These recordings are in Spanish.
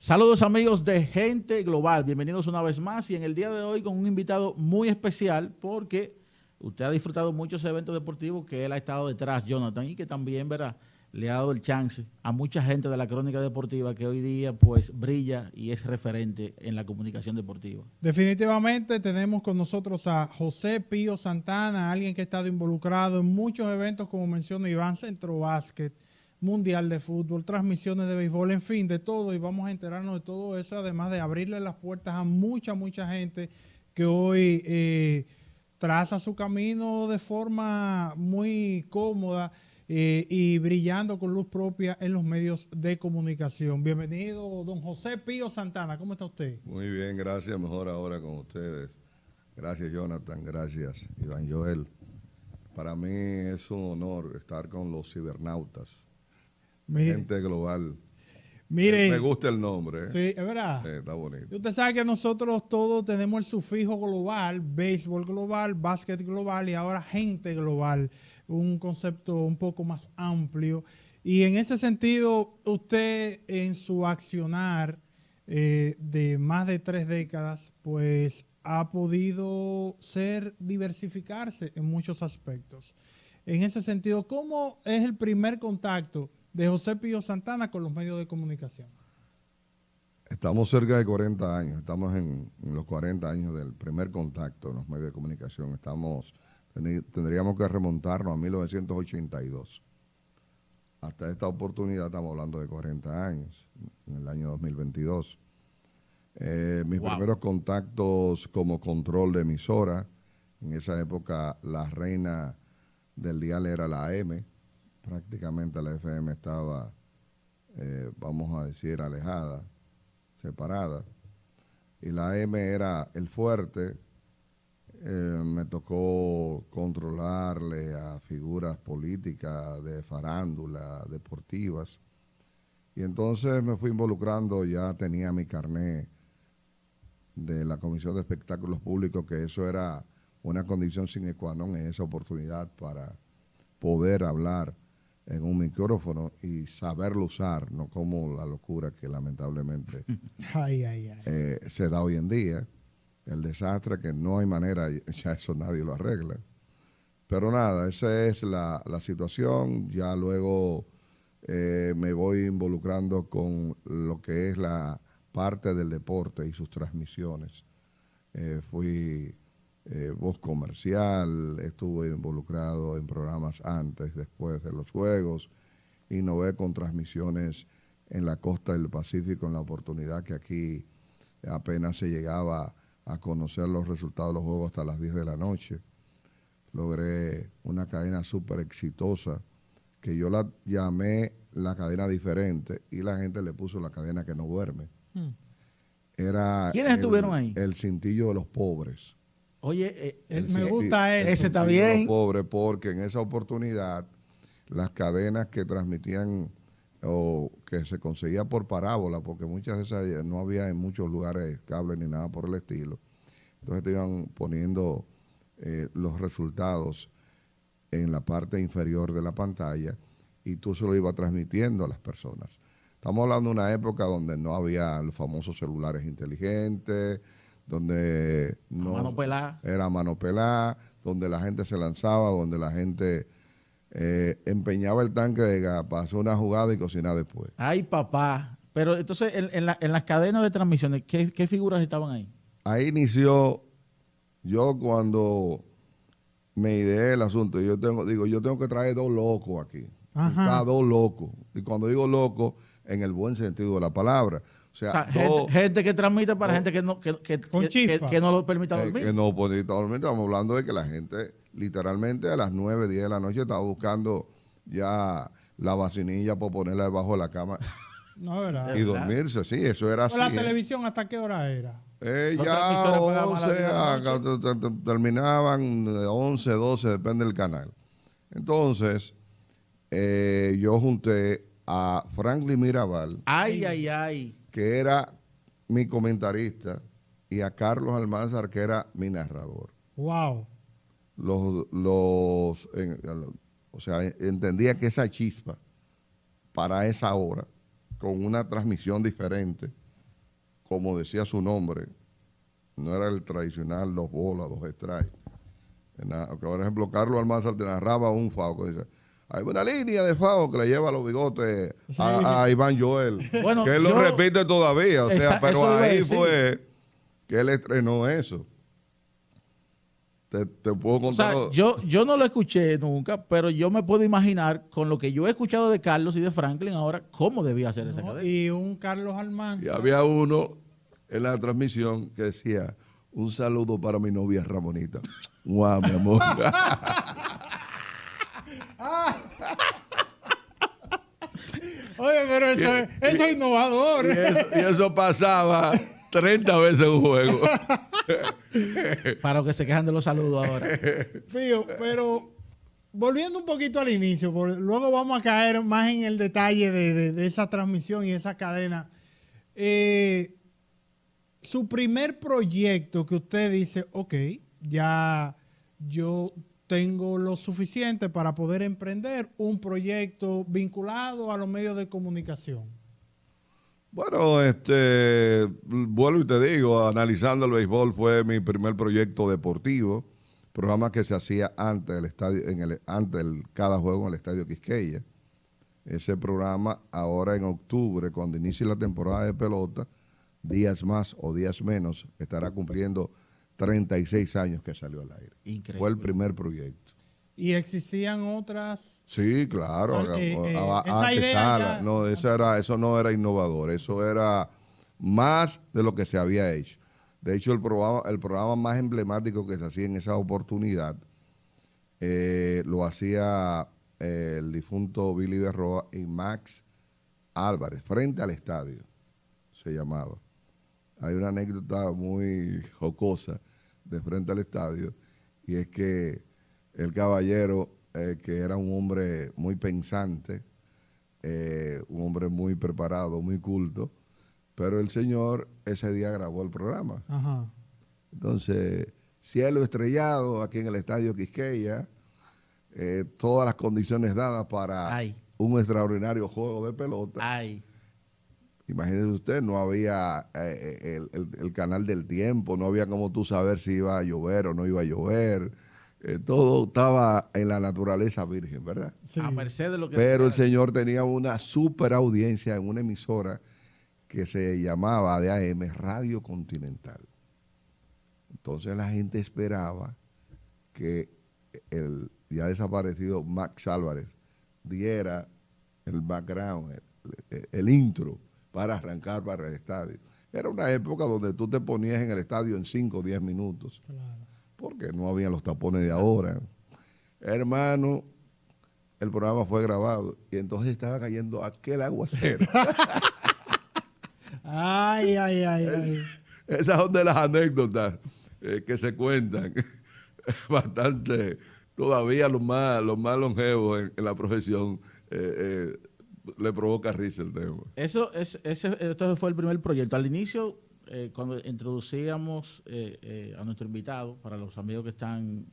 Saludos amigos de Gente Global, bienvenidos una vez más y en el día de hoy con un invitado muy especial porque usted ha disfrutado muchos eventos deportivos que él ha estado detrás, Jonathan, y que también, verá, le ha dado el chance a mucha gente de la crónica deportiva que hoy día pues brilla y es referente en la comunicación deportiva. Definitivamente tenemos con nosotros a José Pío Santana, alguien que ha estado involucrado en muchos eventos, como menciona Iván, Centro Básquet, Mundial de Fútbol, transmisiones de béisbol, en fin, de todo, y vamos a enterarnos de todo eso, además de abrirle las puertas a mucha gente que hoy traza su camino de forma muy cómoda y brillando con luz propia en los medios de comunicación. Bienvenido, don José Pío Santana, ¿cómo está usted? Muy bien, gracias, mejor ahora con ustedes. Gracias, Jonathan, gracias, Iván Joel. Para mí es un honor estar con los cibernautas. Gente Global. Mire, me gusta el nombre. Sí, es verdad. Está bonito. Usted sabe que nosotros todos tenemos el sufijo global, béisbol global, básquet global y ahora gente global, un concepto un poco más amplio. Y en ese sentido, usted en su accionar de más de 3 décadas, pues ha podido diversificarse en muchos aspectos. En ese sentido, ¿cómo es el primer contacto de José Pío Santana con los medios de comunicación? Estamos cerca de 40 años, estamos en los 40 años del primer contacto en los medios de comunicación. Tendríamos que remontarnos a 1982. Hasta esta oportunidad estamos hablando de 40 años, en el año 2022. Mis primeros contactos como control de emisora, en esa época la reina del dial era la AM, prácticamente la FM estaba, vamos a decir, alejada, separada, y la AM era el fuerte. Me tocó controlarle a figuras políticas, de farándula, deportivas, y entonces me fui involucrando, ya tenía mi carné de la Comisión de Espectáculos Públicos, que eso era una condición sine qua non en esa oportunidad para poder hablar en un micrófono y saberlo usar, no como la locura que lamentablemente se da hoy en día, el desastre que no hay manera, ya eso nadie lo arregla. Pero nada, esa es la situación. Ya luego me voy involucrando con lo que es la parte del deporte y sus transmisiones. Fui voz comercial, estuve involucrado en programas antes, después de los Juegos, innové con transmisiones en la costa del Pacífico en la oportunidad que aquí apenas se llegaba a conocer los resultados de los Juegos hasta las 10 de la noche. Logré una cadena súper exitosa que yo la llamé la cadena diferente y la gente le puso la cadena que no duerme. Era ¿Quiénes estuvieron ahí? El cintillo de los pobres. Oye, me gusta ese está bien. Pobre, porque en esa oportunidad las cadenas que transmitían o que se conseguía por parábola, porque muchas de esas no había en muchos lugares cable ni nada por el estilo, entonces te iban poniendo los resultados en la parte inferior de la pantalla y tú se lo ibas transmitiendo a las personas. Estamos hablando de una época donde no había los famosos celulares inteligentes, donde no era mano pelada, donde la gente se lanzaba, donde la gente empeñaba el tanque de gas para hacer una jugada y cocinar después. Ay, papá. Pero entonces, en las cadenas de transmisiones, ¿qué figuras estaban ahí? Ahí inició, yo cuando me ideé el asunto, yo tengo que traer 2 locos aquí. Ajá. 2 locos. Y cuando digo locos, en el buen sentido de la palabra. O sea, gente que transmite para gente que no lo permita dormir. Que no permita dormir. Estamos hablando de que la gente, literalmente, a las 9, 10 de la noche estaba buscando ya la vacinilla para ponerla debajo de la cama. No, ¿verdad? Y dormirse, sí, eso era así. ¿La televisión hasta qué hora era? Ya 11, terminaban 11, 12, depende del canal. Entonces, yo junté a Franklin Mirabal, que era mi comentarista, y a Carlos Almanzar, que era mi narrador. Wow. O sea, entendía que esa chispa para esa hora, con una transmisión diferente, como decía su nombre, no era el tradicional 2 bolas, 2 strikes. Por ejemplo, Carlos Almanzar te narraba un FAO que dice, hay una línea de FAO que le lleva los bigotes a Iván Joel, Bueno, que él lo repite todavía, o sea, pero ahí fue que él estrenó eso. Te puedo contar. O sea, yo no lo escuché nunca, pero yo me puedo imaginar con lo que yo he escuchado de Carlos y de Franklin ahora, cómo debía ser esa cadena. Y un Carlos Almanzar. Y había uno en la transmisión que decía, un saludo para mi novia Ramonita. Guau, mi amor. Oye, pero eso es innovador. Y eso pasaba 30 veces en un juego. Para los que se quejan de los saludos ahora. Pío, pero volviendo un poquito al inicio, luego vamos a caer más en el detalle de esa transmisión y esa cadena. Su primer proyecto que usted dice, ok, ya yo tengo lo suficiente para poder emprender un proyecto vinculado a los medios de comunicación. Bueno, vuelvo y te digo, analizando el béisbol fue mi primer proyecto deportivo, programa que se hacía antes del estadio, antes de cada juego en el Estadio Quisqueya. Ese programa ahora en octubre, cuando inicie la temporada de pelota, días más o días menos, estará cumpliendo 36 años que salió al aire. Increíble. Fue el primer proyecto. ¿Y existían otras? Sí, claro. Esa idea no, eso no era innovador, eso era más de lo que se había hecho. De hecho, el programa más emblemático que se hacía en esa oportunidad lo hacía el difunto Billy Berroa y Max Álvarez, frente al estadio, se llamaba. Hay una anécdota muy jocosa de frente al estadio, y es que el caballero, que era un hombre muy pensante, un hombre muy preparado, muy culto, pero el señor ese día grabó el programa. Ajá. Entonces, cielo estrellado aquí en el Estadio Quisqueya, todas las condiciones dadas para un extraordinario juego de pelota. Imagínese usted, no había el canal del tiempo, no había como tú saber si iba a llover o no iba a llover. Todo estaba en la naturaleza virgen, ¿verdad? Sí. A merced de lo que... Pero el señor tenía una super audiencia en una emisora que se llamaba de AM Radio Continental. Entonces la gente esperaba que el ya desaparecido Max Álvarez diera el background, el intro para arrancar para el estadio. Era una época donde tú te ponías en el estadio en 5 o 10 minutos. Claro. Porque no habían los tapones de ahora. Hermano, el programa fue grabado y entonces estaba cayendo aquel aguacero. Ay. Esas son de las anécdotas que se cuentan. Bastante, todavía los más longevos en la profesión le provoca risa el tema. Esto fue el primer proyecto. Al inicio, cuando introducíamos a nuestro invitado, para los amigos que están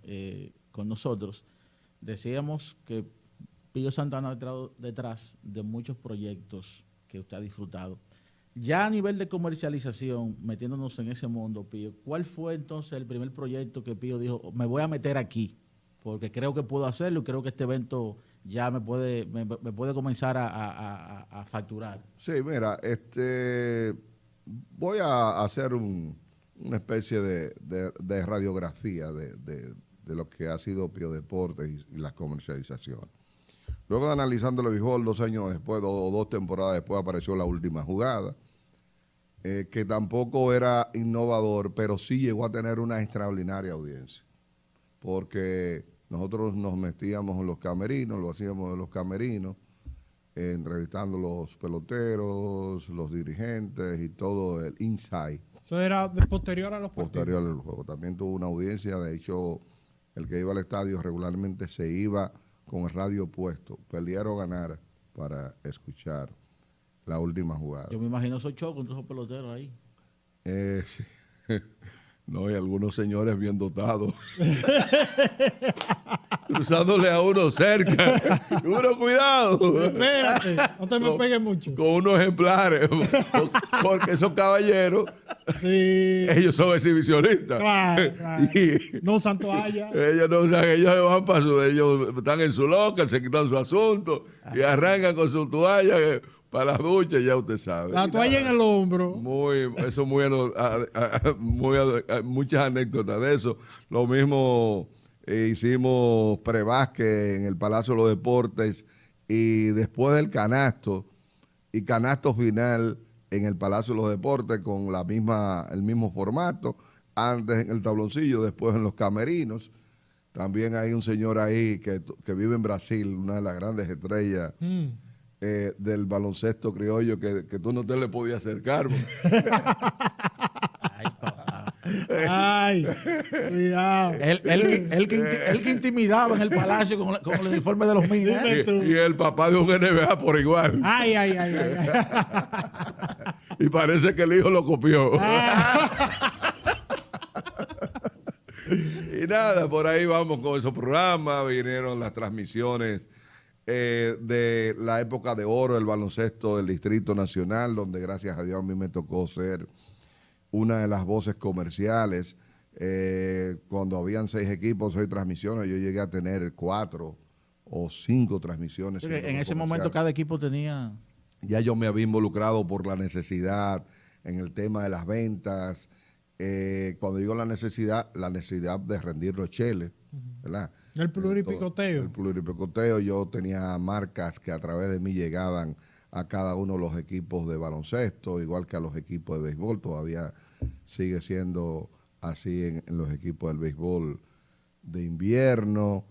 con nosotros, decíamos que Pío Santana ha estado detrás de muchos proyectos que usted ha disfrutado. Ya a nivel de comercialización, metiéndonos en ese mundo, Pío, ¿cuál fue entonces el primer proyecto que Pío dijo, me voy a meter aquí? Porque creo que puedo hacerlo y creo que este evento ya me puede comenzar a facturar. Sí, mira, voy a hacer una especie de radiografía de lo que ha sido Pío Deportes y la comercialización. Luego de analizando el béisbol 2 años después, o 2 temporadas después, apareció La Última Jugada, que tampoco era innovador, pero sí llegó a tener una extraordinaria audiencia. Porque nosotros nos metíamos en los camerinos, lo hacíamos en los camerinos, entrevistando los peloteros, los dirigentes y todo el inside. Eso era posterior a los partidos. Posterior al juego. También tuvo una audiencia, de hecho, el que iba al estadio regularmente se iba con el radio puesto, perdiera o ganara, para escuchar La Última Jugada. Yo me imagino esos shows con todos esos peloteros ahí. Sí. No, y algunos señores bien dotados. Cruzándole a uno cerca. Uno, cuidado. Espérate, no te me pegues mucho. Con unos ejemplares. Porque esos caballeros, Sí. ellos son exhibicionistas. Claro, claro. Y No usan toalla. ellos no usan, ellos se van para ellos están en su local, se quitan su asunto y arrancan con su toalla para la ducha, ya usted sabe. La toalla en el hombro. Muchas anécdotas de eso. Lo mismo hicimos prebásquet en el Palacio de los Deportes y después del canasto y canasto final en el Palacio de los Deportes con el mismo formato, antes en el tabloncillo, después en los camerinos. También hay un señor ahí que vive en Brasil, una de las grandes estrellas del baloncesto criollo que tú no te le podías acercar. Ay, papá. Ay, cuidado. Él que intimidaba en el palacio con el uniforme de los Minas. Y el papá de un NBA por igual. Ay, ay, ay, ay. Y parece que el hijo lo copió. Y nada, por ahí vamos con esos programas. Vinieron las transmisiones de la época de oro del baloncesto del Distrito Nacional, donde gracias a Dios a mí me tocó ser una de las voces comerciales. Cuando habían 6 equipos, 6 transmisiones, yo llegué a tener 4 o 5 transmisiones. En ese momento cada equipo tenía... Ya yo me había involucrado por la necesidad en el tema de las ventas. Cuando digo la necesidad de rendir los cheles, ¿verdad? El pluripicoteo. El pluripicoteo. Yo tenía marcas que a través de mí llegaban a cada uno de los equipos de baloncesto, igual que a los equipos de béisbol. Todavía sigue siendo así en los equipos del béisbol de invierno.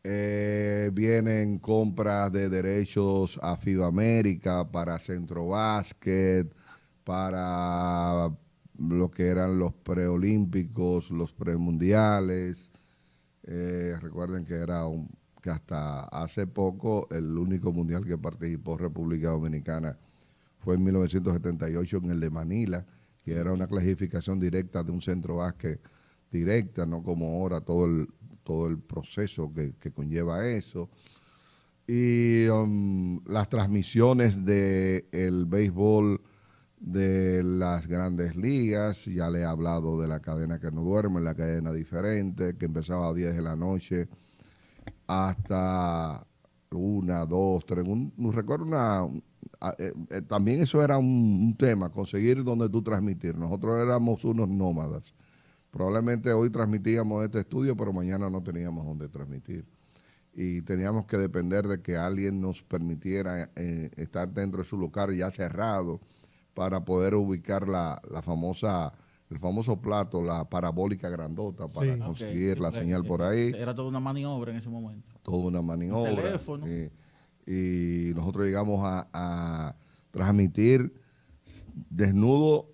Vienen compras de derechos a FIBA América, para Centro Básquet, para lo que eran los preolímpicos, los premundiales. Recuerden que que hasta hace poco el único mundial que participó República Dominicana fue en 1978 en el de Manila, que era una clasificación directa de un centro básquet directa, no como ahora todo el proceso que conlleva eso. Y las transmisiones del béisbol de las grandes ligas, ya le he hablado de la cadena que no duerme, la cadena diferente, que empezaba a 10 de la noche hasta 1, 2, 3, recuerdo también eso era un tema, conseguir donde tú transmitir. Nosotros éramos unos nómadas. Probablemente hoy transmitíamos este estudio, pero mañana no teníamos donde transmitir. Y teníamos que depender de que alguien nos permitiera estar dentro de su local ya cerrado para poder ubicar el famoso plato, la parabólica grandota, para conseguir la señal por ahí. Era toda una maniobra en ese momento. Toda una maniobra. Teléfono. Y nosotros llegamos a transmitir desnudo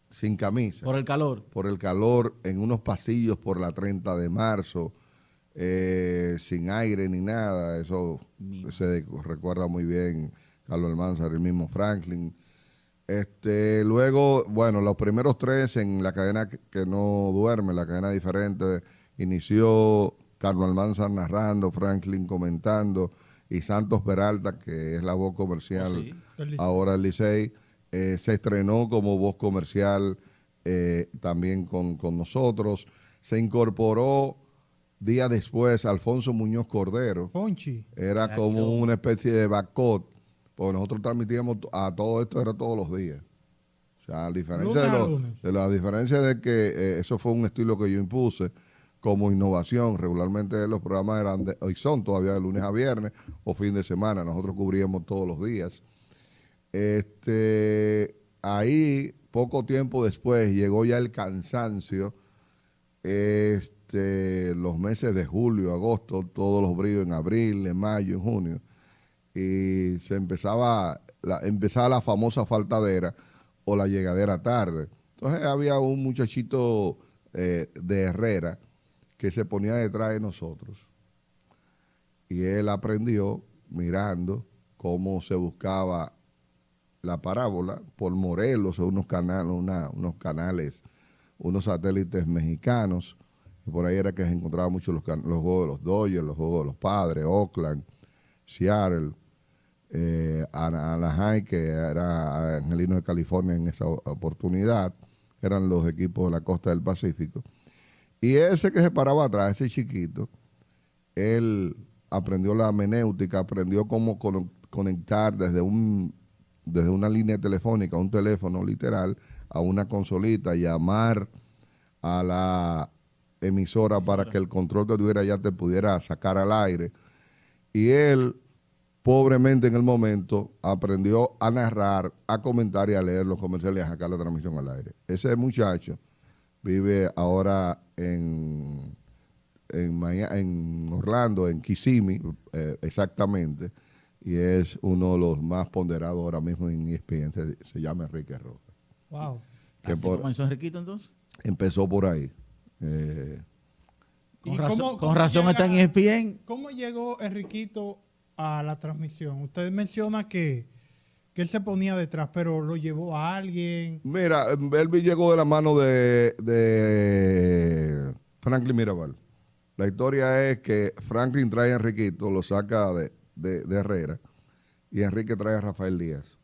sin camisa. Por el calor. Por el calor, en unos pasillos por la 30 de marzo, sin aire ni nada. Eso se recuerda muy bien Carlos Almanzar, el mismo Franklin. Luego, bueno, los primeros 3 en la cadena que no duerme, la cadena diferente, inició Carlos Almanzar narrando, Franklin comentando, y Santos Peralta, que es la voz comercial, ahora el Licey, se estrenó como voz comercial también con nosotros. Se incorporó días después Alfonso Muñoz Cordero. Ponchi. Era como una especie de backup, porque nosotros transmitíamos a todo esto, era todos los días. O sea, a la diferencia de que eso fue un estilo que yo impuse como innovación. Regularmente los programas eran hoy son todavía de lunes a viernes o fin de semana. Nosotros cubríamos todos los días. Ahí, poco tiempo después, llegó ya el cansancio. Los meses de julio, agosto, todos los brillos en abril, en mayo, en junio. Y se empezaba la famosa faltadera o la llegadera tarde. Entonces había un muchachito de Herrera que se ponía detrás de nosotros. Y él aprendió mirando cómo se buscaba la parábola por Morelos, unos canales unos satélites mexicanos, y por ahí era que se encontraban mucho los juegos de los Dodgers, los juegos de los Padres, Oakland, Seattle, Anaheim, que era Angelinos de California en esa oportunidad, eran los equipos de la costa del Pacífico. Y ese que se paraba atrás, ese chiquito, él aprendió la menéutica, aprendió cómo conectar desde una línea telefónica, un teléfono literal, a una consolita, llamar a la emisora para que el control que tuviera ya te pudiera sacar al aire. Y él, pobremente en el momento, aprendió a narrar, a comentar y a leer los comerciales y a sacar la transmisión al aire. Ese muchacho vive ahora en Orlando, en Kissimmee, exactamente, y es uno de los más ponderados ahora mismo en ESPN, se llama Enrique Rojas. Wow. ¿Comenzó Enriquito entonces? Empezó por ahí. Con razón está en ESPN. ¿Cómo llegó Enriquito a la transmisión? Usted menciona que él se ponía detrás, pero lo llevó a alguien. Mira, Elvis llegó de la mano de Franklin Mirabal. La historia es que Franklin trae a Enriquito, lo saca de Herrera, y Enrique trae a Rafael Díaz.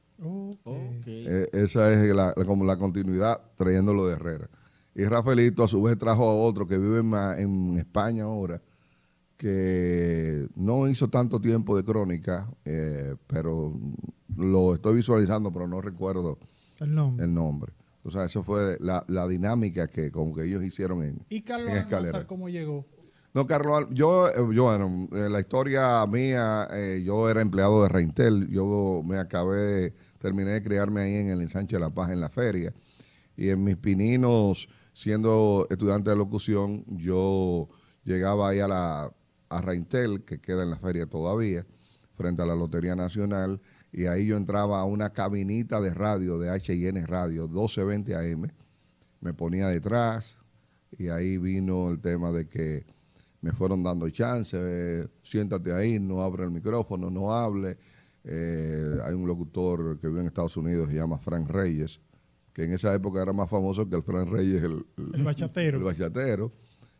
Okay. Esa es como la continuidad, trayéndolo de Herrera. Y Rafaelito a su vez trajo a otro que vive en España ahora, que no hizo tanto tiempo de crónica, pero lo estoy visualizando, pero no recuerdo El nombre. O sea, eso fue la dinámica que como que ellos hicieron ¿Y Carlos en Escalera. Almanzar cómo llegó? No, Carlos, bueno, la historia mía, yo era empleado de Reintel, terminé de criarme ahí en el Ensanche de la Paz, en la feria, y en mis pininos, siendo estudiante de locución, yo llegaba ahí a Reintel, que queda en la feria todavía, frente a la Lotería Nacional, y ahí yo entraba a una cabinita de radio, de H&N Radio, 1220 AM, me ponía detrás, y ahí vino el tema de que me fueron dando chance, siéntate ahí, no abre el micrófono, no hable. Hay un locutor que vive en Estados Unidos, se llama Frank Reyes, que en esa época era más famoso que el Frank Reyes, el bachatero. El bachatero,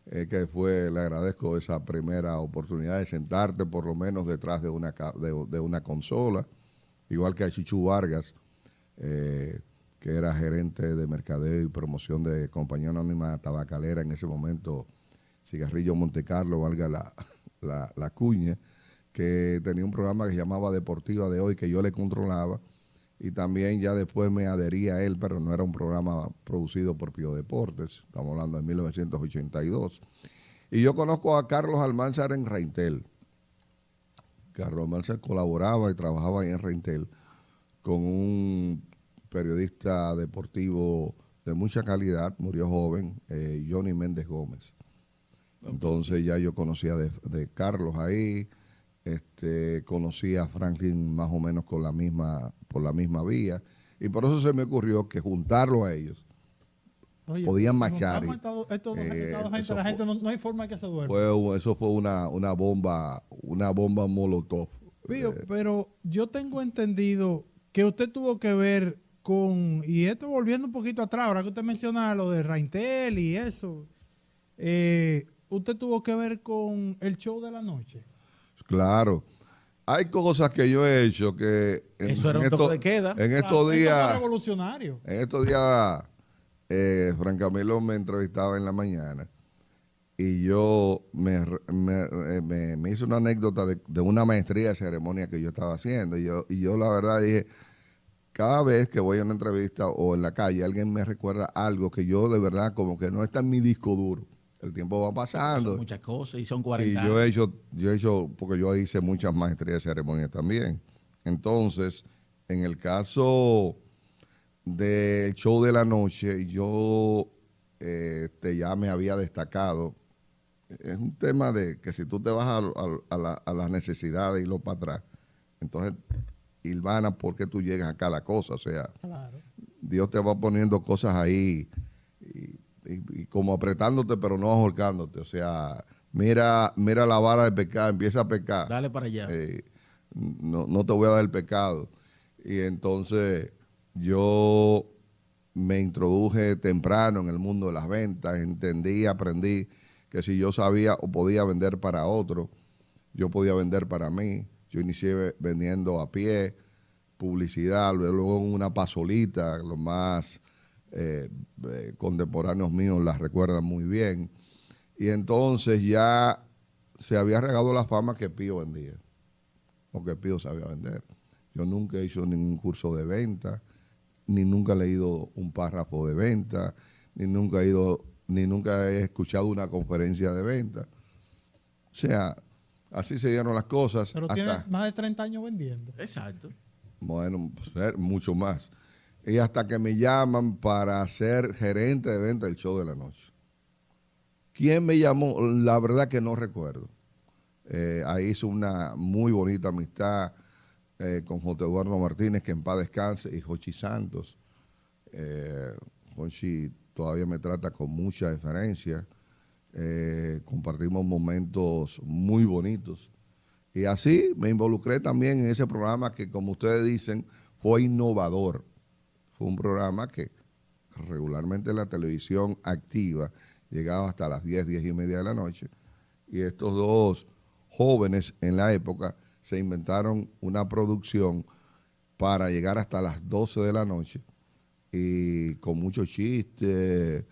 que le agradezco esa primera oportunidad de sentarte por lo menos detrás de una consola, igual que a Chuchu Vargas, que era gerente de mercadeo y promoción de Compañía Anónima Tabacalera en ese momento, Cigarrillo Montecarlo, valga la cuña, que tenía un programa que se llamaba Deportiva de Hoy, que yo le controlaba, y también ya después me adherí a él, pero no era un programa producido por Pío Deportes, estamos hablando de 1982. Y yo conozco a Carlos Almanzar en Reintel. Carlos Almanzar colaboraba y trabajaba ahí en Reintel con un periodista deportivo de mucha calidad, murió joven, Johnny Méndez Gómez. Entonces ya yo conocía de Carlos ahí, conocí a Franklin más o menos por la misma vía, y por eso se me ocurrió que juntarlo a ellos. Oye, podían machar. La gente no hay forma que se duerma. Eso fue una bomba molotov. Pero yo tengo entendido que usted tuvo que ver con, y esto volviendo un poquito atrás, ahora que usted menciona lo de Reintel y eso, usted tuvo que ver con el show de la noche. Claro. Hay cosas que yo he hecho que eso era un toque de queda. En estos días. Eso fue revolucionario. En estos días, Fran Camilo me entrevistaba en la mañana y yo me hizo una anécdota de una maestría de ceremonia que yo estaba haciendo. Y yo la verdad dije, cada vez que voy a una entrevista o en la calle, alguien me recuerda algo que yo de verdad como que no está en mi disco duro. El tiempo va pasando. Son muchas cosas y son 40 años. Y yo he hecho, porque yo hice muchas maestrías de ceremonia también. Entonces, en el caso del show de la noche, yo ya me había destacado. Es un tema de que si tú te vas a las necesidades y lo para atrás, entonces, Ilvana, ¿por qué tú llegas a cada cosa? O sea, claro. Dios te va poniendo cosas ahí y como apretándote, pero no ahorcándote. O sea, mira la vara de pecar, empieza a pecar. Dale para allá. No te voy a dar el pecado. Y entonces yo me introduje temprano en el mundo de las ventas, entendí, aprendí que si yo sabía o podía vender para otro, yo podía vender para mí. Yo inicié vendiendo a pie, publicidad, luego en una pasolita, los más contemporáneos míos las recuerdan muy bien. Y entonces ya se había regado la fama que Pío vendía, o que Pío sabía vender. Yo nunca he hecho ningún curso de venta, ni nunca he leído un párrafo de venta, ni nunca he escuchado una conferencia de venta. O sea, así se dieron las cosas. Pero tiene más de 30 años vendiendo. Exacto. Bueno, pues, mucho más. Y hasta que me llaman para ser gerente de venta del show de la noche. ¿Quién me llamó? La verdad que no recuerdo. Ahí hice una muy bonita amistad con J. Eduardo Martínez, que en paz descanse, y Jochi Santos. Jochi todavía me trata con mucha deferencia. Compartimos momentos muy bonitos. Y así me involucré también en ese programa que, como ustedes dicen, fue innovador. Fue un programa que regularmente la televisión activa llegaba hasta las 10, 10 y media de la noche. Y estos dos jóvenes en la época se inventaron una producción para llegar hasta las 12 de la noche y con muchos chistes,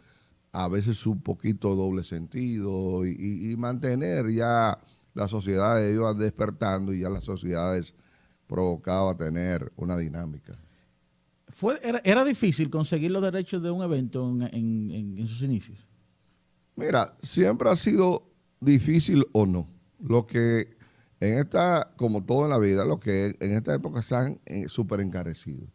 a veces un poquito doble sentido y mantener ya las sociedades iban despertando y ya las sociedades provocaba tener una dinámica. Era difícil conseguir los derechos de un evento en sus inicios. Mira, siempre ha sido difícil o no. Lo que en esta, como todo en la vida, lo que en esta época están súper encarecidos.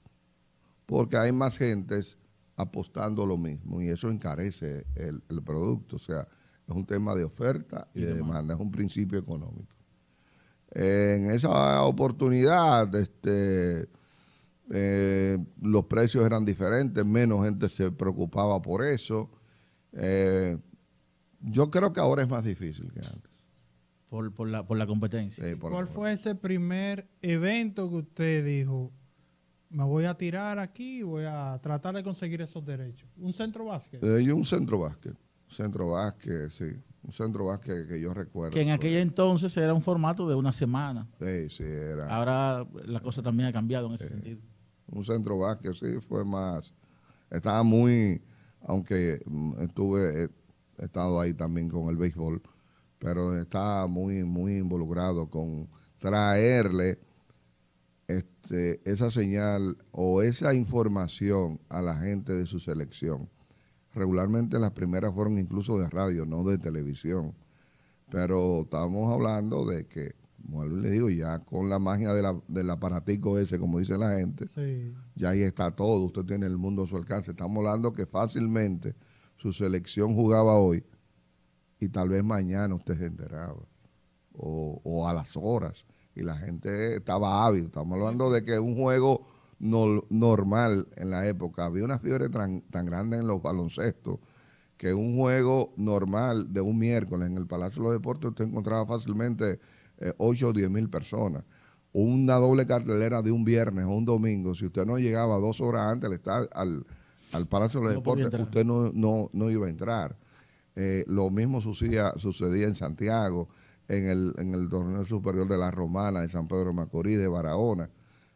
Porque hay más gentes apostando lo mismo y eso encarece el producto. O sea, es un tema de oferta y de demanda, es un principio económico. En esa oportunidad, los precios eran diferentes, menos gente se preocupaba por eso. Yo creo que ahora es más difícil que antes. Por la competencia. ¿Cuál fue ese primer evento que usted dijo, me voy a tirar aquí y voy a tratar de conseguir esos derechos? ¿Un centro básquet? Un centro básquet. Centro básquet, sí. Un centro básquet que yo recuerdo. Que en aquel entonces era un formato de una semana. Sí, sí, era. Ahora la cosa también ha cambiado en ese sentido. Un centro básquet, sí, fue más. Estaba muy, aunque he estado ahí también con el béisbol, pero estaba muy, muy involucrado con traerle esa señal o esa información a la gente de su selección. Regularmente las primeras fueron incluso de radio, no de televisión. Pero estábamos hablando de que, como le digo, ya con la magia del aparatico ese, como dice la gente, sí, ya ahí está todo. Usted tiene el mundo a su alcance. Estamos hablando que fácilmente su selección jugaba hoy y tal vez mañana usted se enteraba. O a las horas. Y la gente estaba ávida. Estamos hablando de que un juego normal en la época, había una fiebre tan grande en los baloncestos, que un juego normal de un miércoles en el Palacio de los Deportes usted encontraba fácilmente 8 o 10 mil personas. Una doble cartelera de un viernes o un domingo, si usted no llegaba 2 horas antes al Palacio de los Deportes, usted no iba a entrar. Lo mismo sucedía en Santiago, en el torneo superior de la Romana, de San Pedro de Macorís, de Barahona,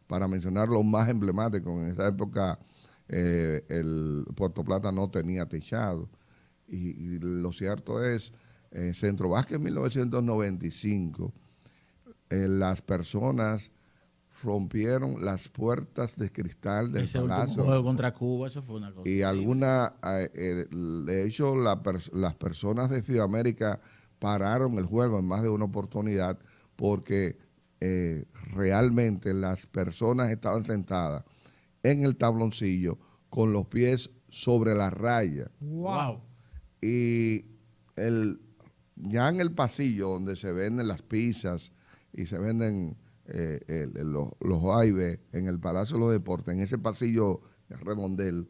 para mencionar los más emblemáticos. En esa época el Puerto Plata no tenía techado. Y lo cierto es, Centro Básquet en 1995, las personas rompieron las puertas de cristal del Palacio. Ese juego contra Cuba, eso fue una cosa. Y de hecho, las personas de FIBA pararon el juego en más de una oportunidad porque realmente las personas estaban sentadas en el tabloncillo con los pies sobre la raya. Wow. Y ya en el pasillo donde se venden las pizzas y se venden los aibes en el Palacio de los Deportes, en ese pasillo redondel,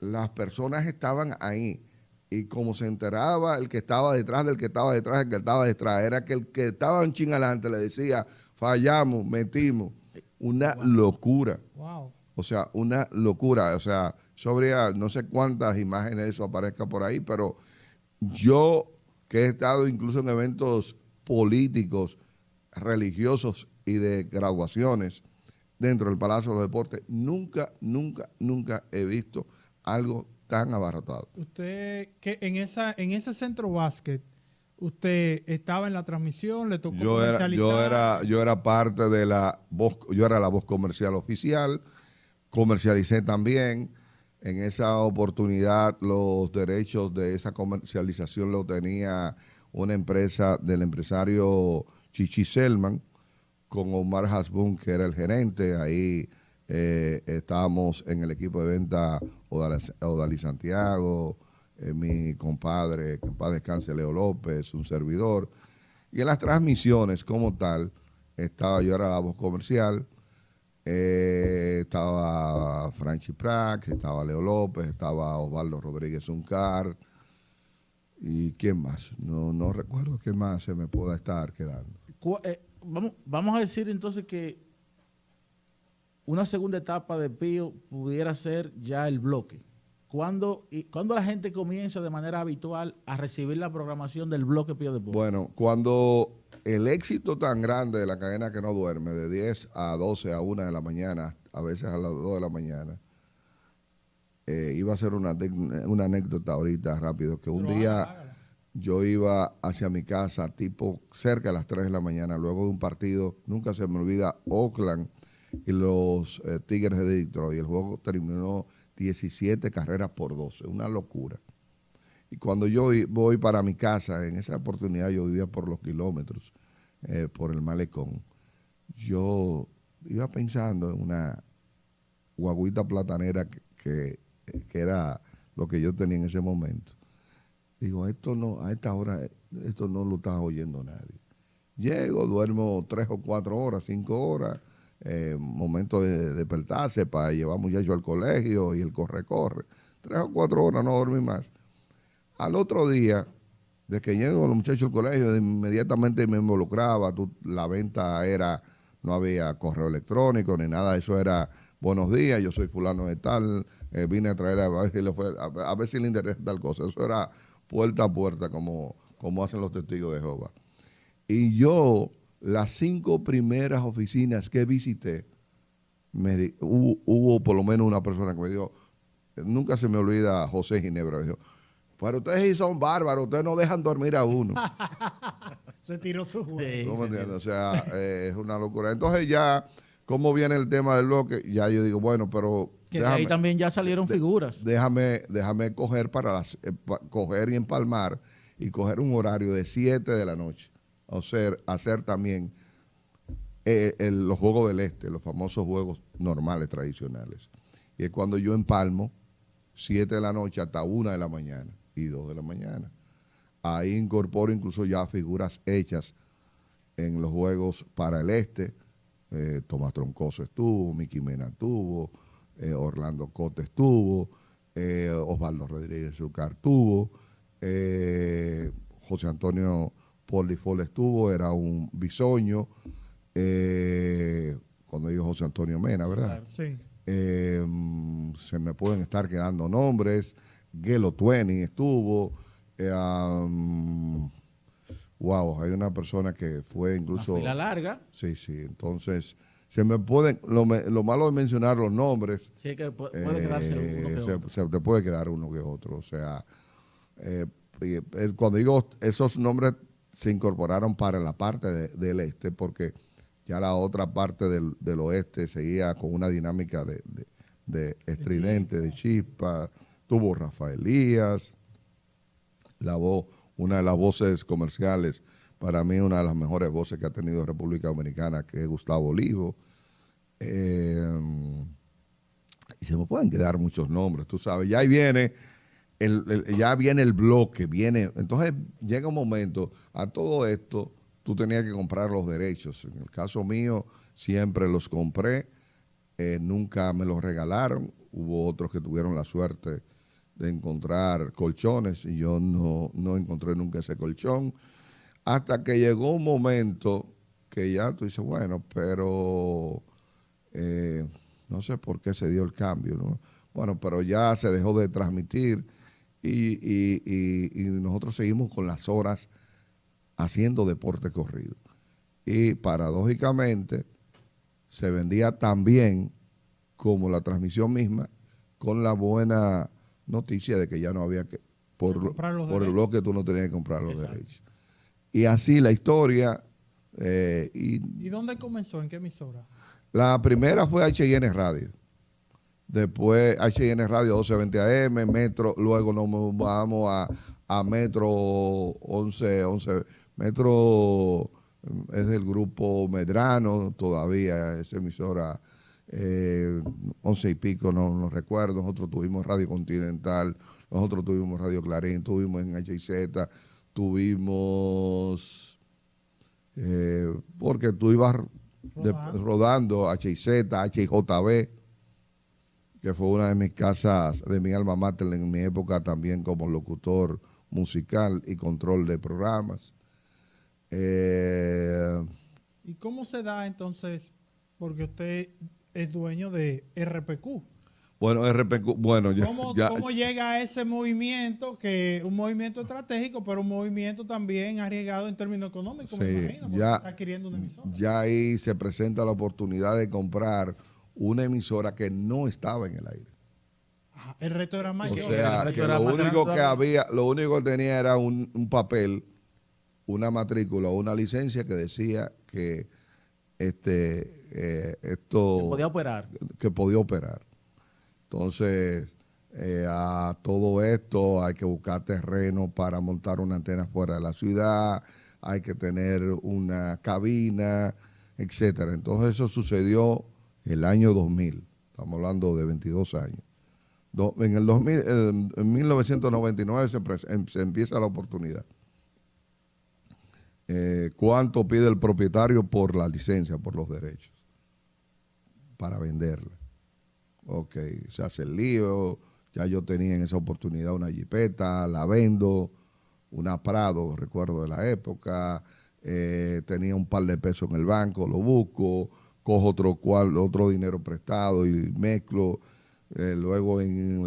las personas estaban ahí. Y como se enteraba el que estaba detrás del que estaba detrás del que estaba detrás, era que el que estaba un ching adelante le decía, fallamos, metimos. Una locura. Wow. O sea, una locura. O sea, no sé cuántas imágenes de eso aparezca por ahí, pero yo que he estado incluso en eventos políticos, religiosos y de graduaciones dentro del Palacio de los Deportes, nunca he visto algo tan abarrotado. Usted, que en ese centro básquet, usted estaba en la transmisión, le tocó comercializar. Yo era parte de la voz, yo era la voz comercial oficial, comercialicé también. En esa oportunidad los derechos de esa comercialización lo tenía una empresa del empresario Chichi Selman, con Omar Hasbun, que era el gerente. Ahí estábamos en el equipo de venta Odalí Santiago, mi compadre, que en paz descanse, Leo López, un servidor. Y en las transmisiones como tal, yo era la voz comercial, estaba Franchi Prax, estaba Leo López, estaba Osvaldo Rodríguez Uncar, y ¿quién más? No recuerdo qué más se me pueda estar quedando. Vamos a decir entonces que una segunda etapa de Pío pudiera ser ya el bloque. ¿Cuándo la gente comienza de manera habitual a recibir la programación del bloque Pío Deportes? Bueno, cuando el éxito tan grande de la cadena que no duerme, de 10 a 12 a 1 de la mañana, a veces a las 2 de la mañana, iba a ser una anécdota ahorita rápido, que un día yo iba hacia mi casa tipo cerca de las 3 de la mañana, luego de un partido, nunca se me olvida, Oakland y los Tigres de Detroit. El juego terminó 17 carreras por 12, una locura. Y cuando yo voy para mi casa, en esa oportunidad yo vivía por los kilómetros, por el malecón, yo iba pensando en una guaguita platanera que era lo que yo tenía en ese momento. Digo, esto no, a esta hora, esto no lo está oyendo nadie. Llego, duermo 3 o 4 horas, 5 horas, momento de despertarse para llevar muchachos al colegio y el corre. 3 o 4 horas, no dormí más. Al otro día, de que llego los muchachos al colegio, inmediatamente me involucraba. La venta era, no había correo electrónico ni nada, eso era buenos días, yo soy fulano de tal, vine a traer a ver si le interesa tal cosa. Eso era puerta a puerta, como hacen los testigos de Jehová. Y yo, las 5 primeras oficinas que visité, hubo por lo menos una persona que me dijo, nunca se me olvida José Ginebra, me dijo, pero ustedes sí son bárbaros, ustedes no dejan dormir a uno. Se tiró su juego. ¿No me entiendes? O sea, es una locura. Entonces ya, ¿cómo viene el tema del bloque? Ya yo digo, bueno, pero que de ahí también ya salieron figuras. Déjame coger coger y empalmar y coger un horario de 7 de la noche. O sea, hacer también los Juegos del Este, los famosos juegos normales, tradicionales. Y es cuando yo empalmo 7 de la noche hasta 1 de la mañana y 2 de la mañana. Ahí incorporo incluso ya figuras hechas en los Juegos para el Este. Tomás Troncoso estuvo, Miki Mena estuvo, Orlando Cote estuvo, Osvaldo Rodríguez Zucar estuvo, José Antonio Polifol estuvo, era un bisoño, cuando digo José Antonio Mena, ¿verdad? Sí. Se me pueden estar quedando nombres. Gelo Twenty estuvo. Wow, hay una persona que fue incluso... Una fila larga. Sí, entonces se me pueden... Lo malo de mencionar los nombres... Sí, que puede quedarse uno que otro. Se te puede quedar uno que otro. O sea, cuando digo esos nombres se incorporaron para la parte del este, porque ya la otra parte del oeste seguía con una dinámica de estridente, de chispa. Tuvo Rafael Díaz, una de las voces comerciales, para mí una de las mejores voces que ha tenido República Dominicana, que es Gustavo Olivo. Y se me pueden quedar muchos nombres, tú sabes. Ya ahí viene ya viene el bloque, entonces llega un momento, a todo esto tú tenías que comprar los derechos. En el caso mío siempre los compré, nunca me los regalaron. Hubo otros que tuvieron la suerte de encontrar colchones y yo no encontré nunca ese colchón, hasta que llegó un momento que ya tú dices, bueno, pero no sé por qué se dio el cambio, ¿no? Bueno, pero ya se dejó de transmitir y nosotros seguimos con las horas haciendo deporte corrido. Y paradójicamente se vendía tan bien como la transmisión misma, con la buena noticia de que ya no había que, por el bloque tú no tenías que comprar los derechos. Y así la historia. ¿Y dónde comenzó? ¿En qué emisora? La primera fue H&N Radio. Después H&N Radio 1220 AM, Metro, luego nos vamos a Metro 11. Metro es del grupo Medrano, todavía esa emisora 11 y pico, no recuerdo. Nosotros tuvimos Radio Continental, nosotros tuvimos Radio Clarín, tuvimos en HIZ, tuvimos, porque tú ibas rodando HIZ, HIJB, que fue una de mis casas, de mi alma mater en mi época también como locutor musical y control de programas. ¿Y cómo se da entonces? Porque usted es dueño de RPQ. Bueno, RPQ, bueno, ¿Cómo llega a ese movimiento, que un movimiento estratégico, pero un movimiento también arriesgado en términos económicos, sí, me imagino, porque ya, está adquiriendo una emisora? Ya ahí se presenta la oportunidad de comprar una emisora que no estaba en el aire. El reto era mayor. O sea, que lo único que tenía era un papel, una matrícula o una licencia que decía que esto que podía operar. Entonces, a todo esto hay que buscar terreno para montar una antena fuera de la ciudad, hay que tener una cabina, etcétera. Entonces eso sucedió el año 2000, estamos hablando de 22 años. En el 2000, en 1999 se empieza la oportunidad. ¿Cuánto pide el propietario por la licencia, por los derechos, para venderla? Ok, se hace el lío. Ya yo tenía en esa oportunidad una jipeta, la vendo, una Prado, recuerdo de la época. Tenía un par de pesos en el banco, lo busco, cojo otro dinero prestado y mezclo. Luego en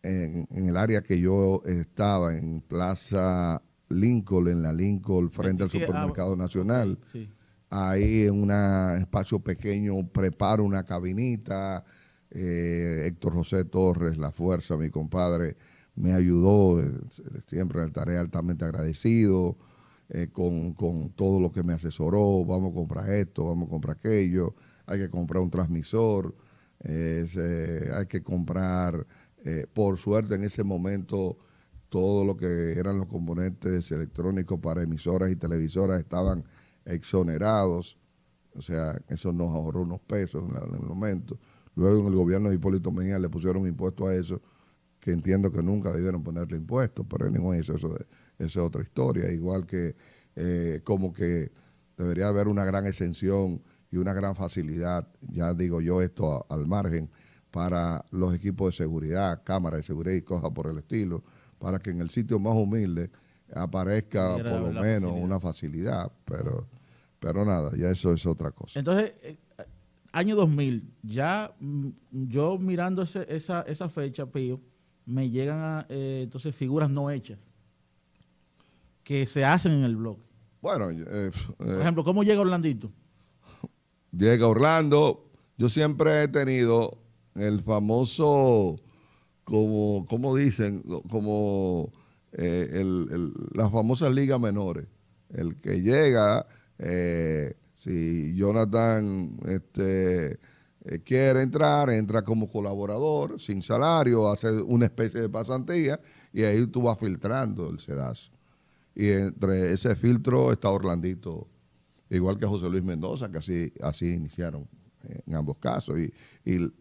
el área que yo estaba, en Plaza Lincoln, en la Lincoln, frente al Supermercado Nacional, sí. Ahí en un espacio pequeño preparo una cabinita. Héctor José Torres, La Fuerza, mi compadre, me ayudó, siempre estaré altamente agradecido con todo lo que me asesoró. Vamos a comprar esto, vamos a comprar aquello, hay que comprar un transmisor, hay que comprar, por suerte en ese momento, todo lo que eran los componentes electrónicos para emisoras y televisoras estaban exonerados. O sea, eso nos ahorró unos pesos en el momento. Luego en el gobierno de Hipólito Mejía le pusieron impuesto a eso, que entiendo que nunca debieron ponerle impuestos, pero anyway, eso es otra historia. Igual que como que debería haber una gran exención y una gran facilidad, ya digo yo esto al margen, para los equipos de seguridad, cámaras de seguridad y cosas por el estilo, para que en el sitio más humilde aparezca por lo menos una facilidad, pero nada, ya eso es otra cosa. Entonces, año 2000, ya yo mirando esa fecha, Pío, me llegan entonces figuras no hechas que se hacen en el bloque. Bueno, por ejemplo, ¿cómo llega Orlandito? Llega Orlando. Yo siempre he tenido el famoso, como dicen, como las famosas ligas menores. El que llega, si Jonathan quiere entrar, entra como colaborador, sin salario, hace una especie de pasantía y ahí tú vas filtrando el sedazo. Y entre ese filtro está Orlandito, igual que José Luis Mendoza, que así iniciaron en ambos casos. Y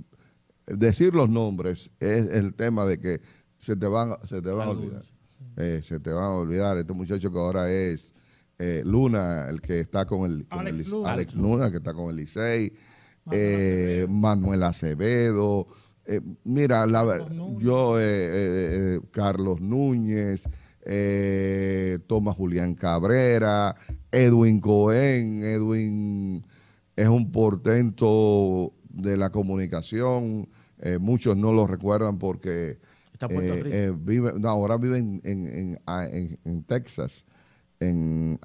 decir los nombres es el tema de que se te van a olvidar. Sí. Se te van a olvidar. Este muchacho que ahora es Luna, el que está con Alex Luna, que está con el Licey, Manuel Acevedo, mira, Carlos Núñez, Tomás Julián Cabrera, Edwin Cohen. Edwin es un portento de la comunicación, Muchos no lo recuerdan porque Está en Puerto Rico. ahora vive en Texas. Bueno,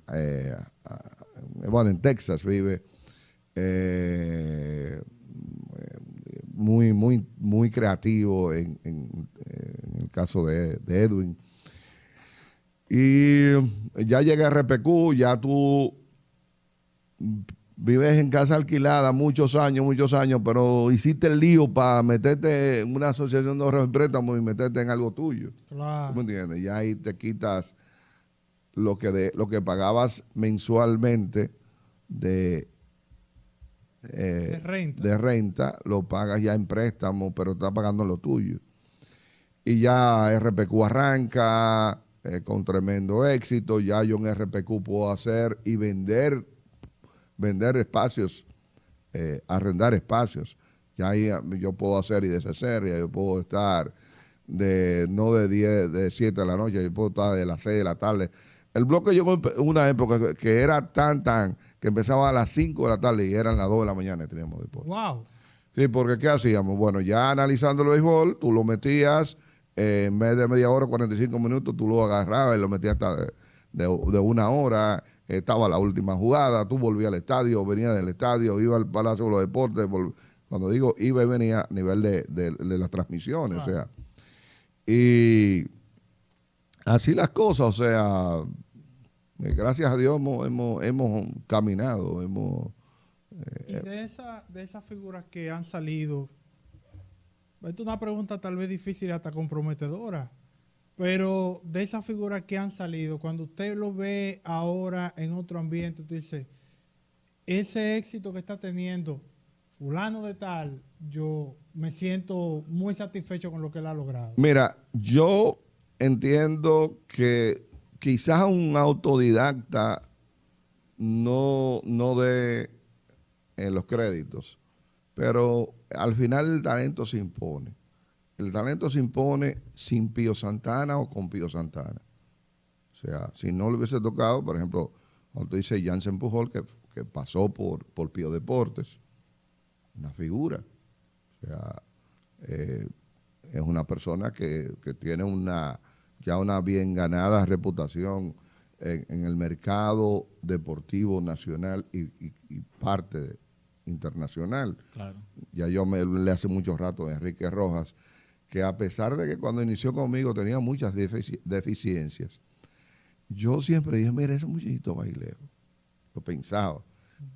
en Texas vive. Muy creativo en el caso de Edwin. Y ya llegué a RPQ, ya tú vives en casa alquilada muchos años, pero hiciste el lío para meterte en una asociación de ahorros y préstamos y meterte en algo tuyo. Claro. ¿Tú me entiendes? Ya ahí te quitas lo que pagabas mensualmente de renta, lo pagas ya en préstamo, pero estás pagando lo tuyo. Y ya RPQ arranca con tremendo éxito. Ya yo en RPQ puedo hacer y vender espacios, arrendar espacios. Ya ahí yo puedo hacer y deshacer, ya yo puedo estar no de 10, de 7 de la noche, yo puedo estar de las 6 de la tarde. El bloque llegó una época que era que empezaba a las 5 de la tarde y eran las 2 de la mañana y teníamos deporte. Wow. Sí, porque ¿qué hacíamos? Bueno, ya analizando el béisbol, tú lo metías en vez de media hora, 45 minutos, tú lo agarrabas y lo metías hasta de 1 hora. Estaba la última jugada, tú volvías al estadio, venías del estadio, iba al Palacio de los Deportes. Cuando digo iba y venía a nivel de las transmisiones, Claro. o sea. Y así las cosas, o sea, gracias a Dios hemos caminado, Y de esas figuras que han salido, esta es una pregunta tal vez difícil y hasta comprometedora, pero de esas figuras que han salido, cuando usted lo ve ahora en otro ambiente, tú dices, ese éxito que está teniendo fulano de tal, yo me siento muy satisfecho con lo que él ha logrado. Mira, yo entiendo que quizás un autodidacta no dé los créditos, pero al final el talento se impone. El talento se impone sin Pío Santana o con Pío Santana. O sea, si no le hubiese tocado, por ejemplo, cuando tú dices Jansen Pujol, que pasó por Pío Deportes, una figura. O sea, es una persona que tiene ya una bien ganada reputación en el mercado deportivo nacional y parte internacional. Claro. Ya yo le hace mucho rato a Enrique Rojas, que a pesar de que cuando inició conmigo tenía muchas deficiencias, yo siempre dije, mira, ese muchachito va a ir lejos. Lo pensaba,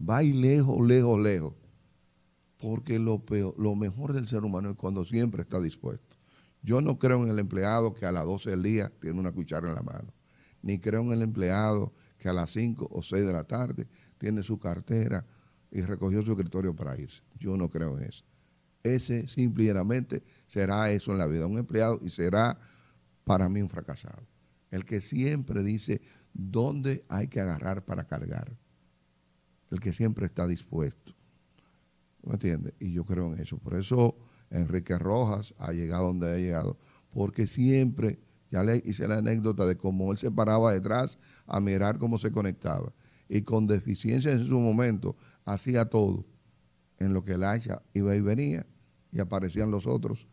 va a ir lejos, lejos, lejos. Porque lo mejor del ser humano es cuando siempre está dispuesto. Yo no creo en el empleado que a las 12 del día tiene una cuchara en la mano. Ni creo en el empleado que a las 5 o 6 de la tarde tiene su cartera y recogió su escritorio para irse. Yo no creo en eso. Ese simplemente será eso en la vida, un empleado, y será para mí un fracasado. El que siempre dice dónde hay que agarrar para cargar. El que siempre está dispuesto. ¿Me entiendes? Y yo creo en eso. Por eso Enrique Rojas ha llegado donde ha llegado. Porque siempre, ya le hice la anécdota de cómo él se paraba detrás a mirar cómo se conectaba. Y con deficiencias en su momento, hacía todo. En lo que el hacha iba y venía, y aparecían los otros,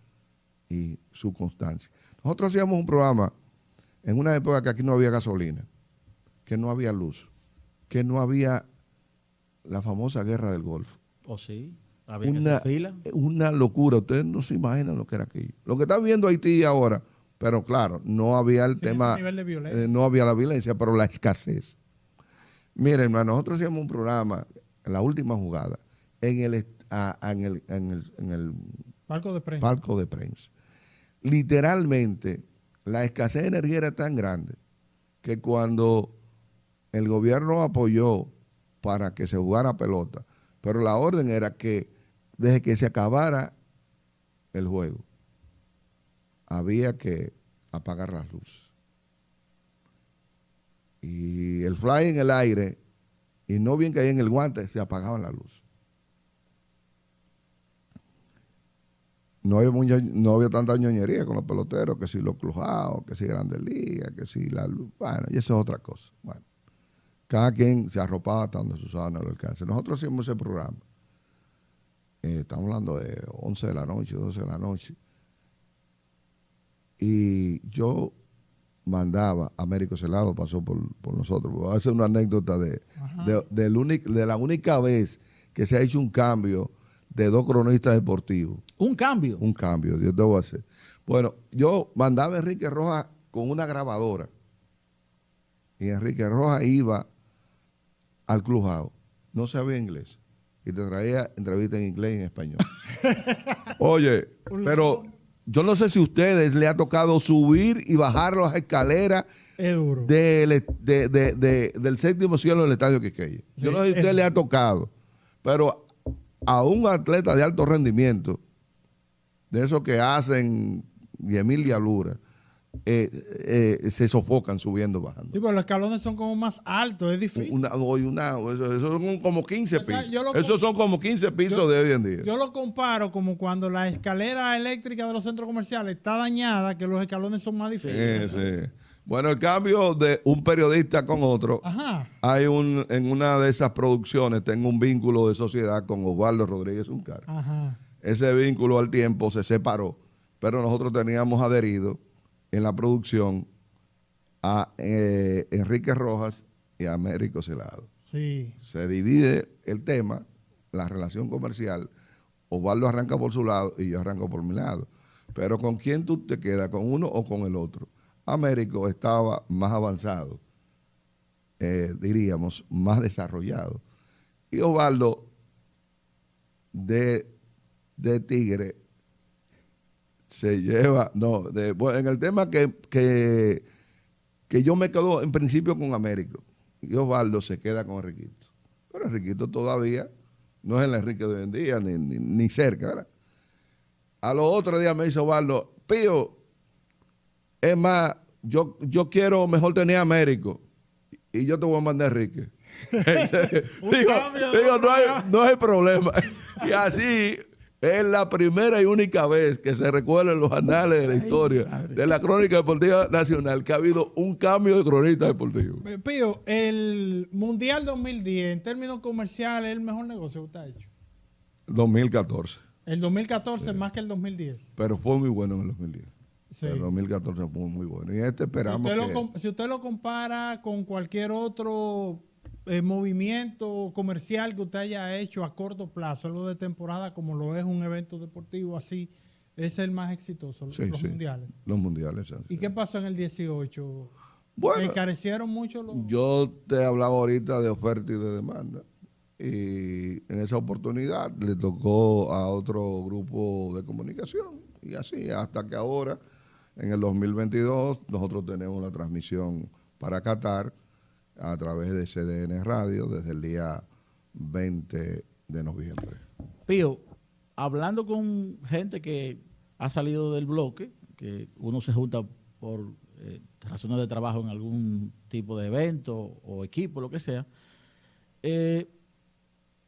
y su constancia. Nosotros hacíamos un programa en una época que aquí no había gasolina, que no había luz, que no había la famosa guerra del Golfo. ¿O sí? ¿Había que hacer fila? Una locura. Ustedes no se imaginan lo que era aquello. Lo que está viendo Haití ahora, pero claro, no había el tema, nivel de violencia. no había la violencia, pero la escasez. Miren, hermano, nosotros hacíamos un programa en la última jugada en el Palco de prensa. palco de prensa. Literalmente, la escasez de energía era tan grande que cuando el gobierno apoyó para que se jugara pelota, pero la orden era que desde que se acabara el juego, había que apagar las luces. Y el fly en el aire, y no bien caía en el guante, se apagaban las luces. No había tanta ñoñería con los peloteros, que si los clujados, que si Grandes Ligas, que si la luz. Bueno, y eso es otra cosa. Bueno, cada quien se arropaba hasta donde su sábana no lo alcance. Nosotros hacíamos ese programa. estamos hablando de 11 de la noche, 12 de la noche, y yo mandaba, Américo Celado pasó por nosotros. Voy a hacer una anécdota de la única vez que se ha hecho un cambio de 2 cronistas deportivos. ¿Un cambio? Un cambio, yo te voy a hacer. Bueno, yo mandaba a Enrique Rojas con una grabadora y Enrique Rojas iba al Clubhouse, no sabía inglés y te traía entrevistas en inglés y en español. Oye, pero yo no sé si a ustedes le ha tocado subir y bajar las escaleras del 7º cielo del Estadio Quisqueya. Yo no sé si a usted le ha tocado, pero a un atleta de alto rendimiento, de esos que hacen 10,000 diabluras, se sofocan subiendo, bajando. Sí, pero los escalones son como más altos, es difícil. Eso son como 15 O sea, pisos. Esos son como 15 pisos de hoy en día. Yo lo comparo como cuando la escalera eléctrica de los centros comerciales está dañada, que los escalones son más difíciles. Sí, sí. Bueno, el cambio de un periodista con otro, hay en una de esas producciones, tengo un vínculo de sociedad con Osvaldo Rodríguez Uncar. Ese vínculo al tiempo se separó, pero nosotros teníamos adherido en la producción a Enrique Rojas y a Américo Celado. Sí. Se divide el tema, la relación comercial. Osvaldo arranca por su lado y yo arranco por mi lado. Pero ¿con quién tú te quedas? ¿Con uno o con el otro? Américo estaba más avanzado, diríamos, más desarrollado. Y Osvaldo, de Tigre, se lleva, en el tema que yo me quedo en principio con Américo, y Osvaldo se queda con Enriquito. Pero Enriquito todavía no es el Enrique de hoy en día, ni cerca, ¿verdad? A los otros días me dice Osvaldo, Pío, es más, yo quiero mejor tener a Américo y yo te voy a mandar a Enrique. digo no hay problema. Y así es la primera y única vez que se recuerda en los anales de la historia de la crónica deportiva nacional que ha habido un cambio de cronista deportivo. Pío, el Mundial 2010, en términos comerciales, es el mejor negocio que usted ha hecho. 2014. El 2014 más que el 2010. Pero fue muy bueno en el 2010. Sí. El 2014 fue muy bueno. Y esperamos si usted lo compara con cualquier otro movimiento comercial que usted haya hecho a corto plazo, algo de temporada como lo es un evento deportivo así, es el más exitoso, los mundiales. Los mundiales. ¿Y qué pasó en el 18? Bueno, ¿encarecieron mucho los...? Yo te hablaba ahorita de oferta y de demanda. Y en esa oportunidad le tocó a otro grupo de comunicación. Y así, hasta que ahora, en el 2022, nosotros tenemos la transmisión para Qatar a través de CDN Radio desde el día 20 de noviembre. Pío, hablando con gente que ha salido del bloque, que uno se junta por razones de trabajo en algún tipo de evento o equipo, lo que sea,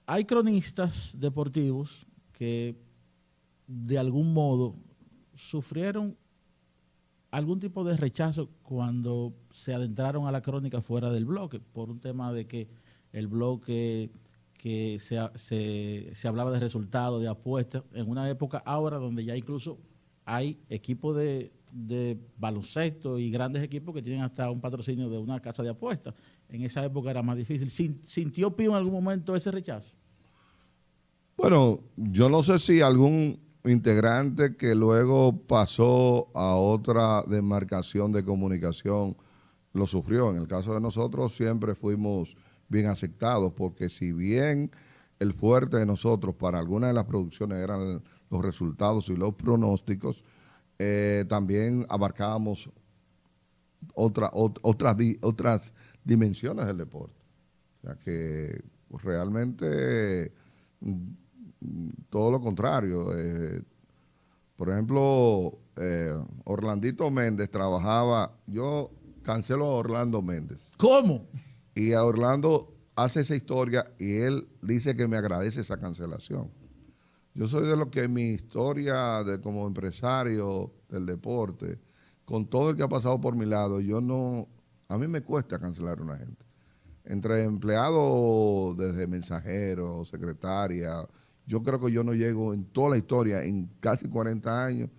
hay cronistas deportivos que de algún modo sufrieron algún tipo de rechazo cuando se adentraron a la crónica fuera del bloque, por un tema de que el bloque que se hablaba de resultados, de apuestas, en una época ahora donde ya incluso hay equipos de baloncesto y grandes equipos que tienen hasta un patrocinio de una casa de apuestas. En esa época era más difícil. ¿Sintió Pío en algún momento ese rechazo? Bueno, yo no sé si algún integrante que luego pasó a otra demarcación de comunicación lo sufrió. En el caso de nosotros siempre fuimos bien aceptados, porque si bien el fuerte de nosotros para algunas de las producciones eran los resultados y los pronósticos, también abarcábamos otras dimensiones del deporte. O sea que realmente todo lo contrario. Por ejemplo, Orlandito Méndez trabajaba, yo cancelo a Orlando Méndez. ¿Cómo? Y a Orlando hace esa historia y él dice que me agradece esa cancelación. Yo soy de lo que mi historia como empresario del deporte, con todo el que ha pasado por mi lado, a mí me cuesta cancelar a una gente. Entre empleados, desde mensajero, secretaria yo creo que yo no llego en toda la historia, en casi 40 años,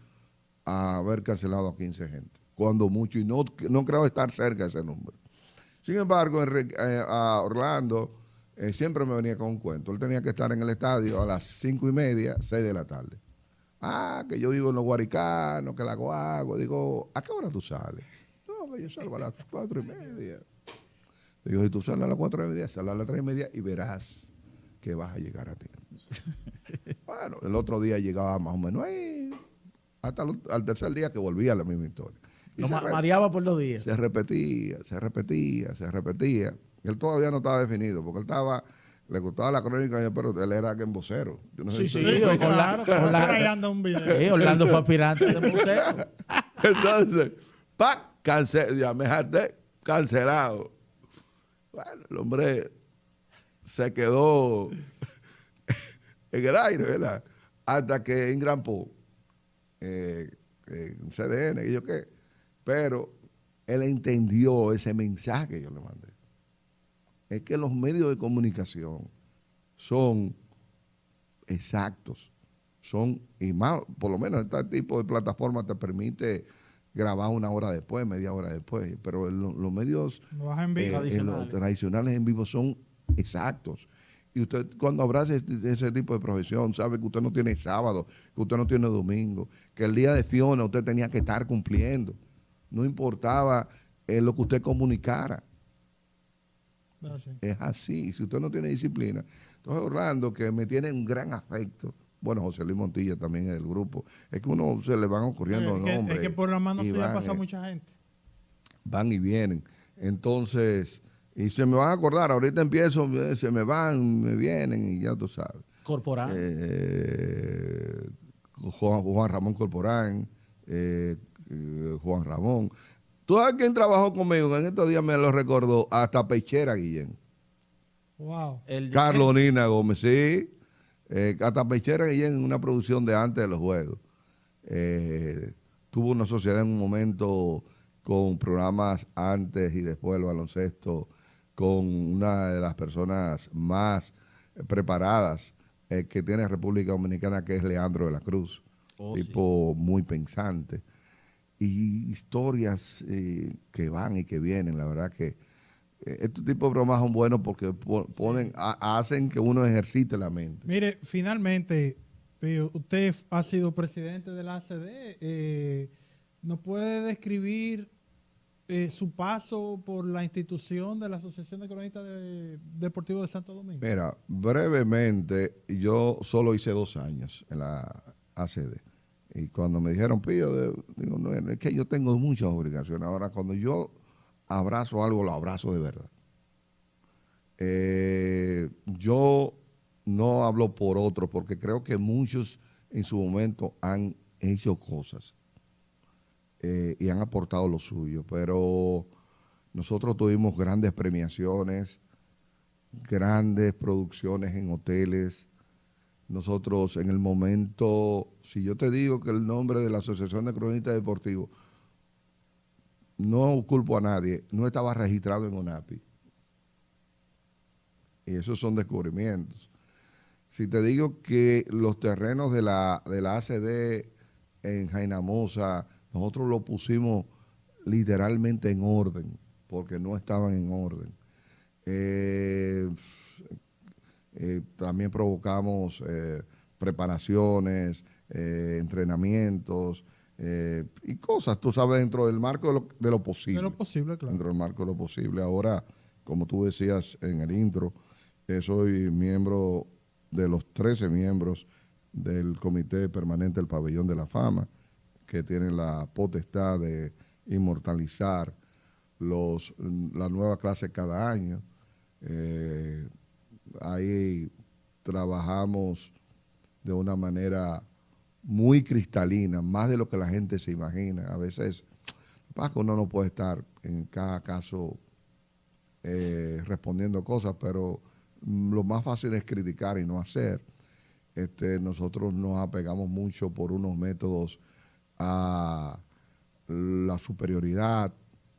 a haber cancelado a 15 gente. Cuando mucho, y no creo estar cerca de ese número. Sin embargo, a Orlando siempre me venía con un cuento. Él tenía que estar en el estadio a las 5:30, 6 de la tarde. Que yo vivo en los Guaricanos, que la hago. Digo, ¿a qué hora tú sales? No, yo salgo a las 4:30. Digo, si tú sales a las 4:30, sales a las 3:30 y verás que vas a llegar a tiempo. Bueno, el otro día llegaba más o menos ahí, hasta al tercer día que volvía a la misma historia. Lo mareaba por los días. Se repetía. Él todavía no estaba definido, porque le gustaba la crónica, pero él era vocero. Yo no sé Sí, claro. Un video. Orlando fue aspirante de vocero. Entonces, ya me harté, cancelado. Bueno, el hombre se quedó en el aire, ¿verdad? Hasta que engrampó en CDN, y yo qué. Pero él entendió ese mensaje que yo le mandé. Es que los medios de comunicación son exactos, y más, por lo menos este tipo de plataforma te permite grabar 1 hora después, media hora después, pero los medios tradicionales en vivo son exactos. Y usted, cuando abraza ese tipo de profesión, sabe que usted no tiene sábado, que usted no tiene domingo, que el día de Fiona usted tenía que estar cumpliendo. No importaba lo que usted comunicara. Es así. Si usted no tiene disciplina. Entonces, Orlando, que me tiene un gran afecto. Bueno, José Luis Montilla también es del grupo. Es que uno se le van ocurriendo nombres. Es que por la mano suya pasa mucha gente. Van y vienen. Entonces, y se me van a acordar. Ahorita empiezo, se me van, me vienen y ya tú sabes. Corporán. Juan Ramón Corporán. Juan Ramón. ¿Tú sabes quién trabajó conmigo? En estos días me lo recordó hasta Pechera Guillén. Wow. Carolina Gómez, sí. Hasta Pechera Guillén en una producción de antes de los juegos. Tuvo una sociedad en un momento con programas antes y después del baloncesto, con una de las personas más preparadas que tiene República Dominicana, que es Leandro de la Cruz. Tipo muy pensante. Y historias que van y que vienen. La verdad que estos tipos de bromas son buenos porque hacen que uno ejercite la mente. Mire, finalmente, Pío, usted ha sido presidente de la ACD. ¿Nos puede describir su paso por la institución de la Asociación de Cronistas Deportivos de Santo Domingo? Mira, brevemente, yo solo hice 2 años en la ACD. Y cuando me dijeron, Pío, digo, no, es que yo tengo muchas obligaciones. Ahora, cuando yo abrazo algo, lo abrazo de verdad. Yo no hablo por otros, porque creo que muchos en su momento han hecho cosas y han aportado lo suyo. Pero nosotros tuvimos grandes premiaciones, grandes producciones en hoteles. Nosotros en el momento, si yo te digo que el nombre de la Asociación de Cronistas Deportivos, no culpo a nadie, no estaba registrado en ONAPI. Y esos son descubrimientos. Si te digo que los terrenos de la ACD en Jainamosa, nosotros los pusimos literalmente en orden, porque no estaban en orden. También provocamos preparaciones, entrenamientos y cosas, tú sabes, dentro del marco de lo posible. De lo posible, claro. Dentro del marco de lo posible. Ahora, como tú decías en el intro, soy miembro de los 13 miembros del Comité Permanente del Pabellón de la Fama, que tiene la potestad de inmortalizar la nueva clase cada año. Ahí trabajamos de una manera muy cristalina, más de lo que la gente se imagina. A veces, Paco, uno no puede estar en cada caso respondiendo cosas, pero lo más fácil es criticar y no hacer. Nosotros nos apegamos mucho por unos métodos a la superioridad,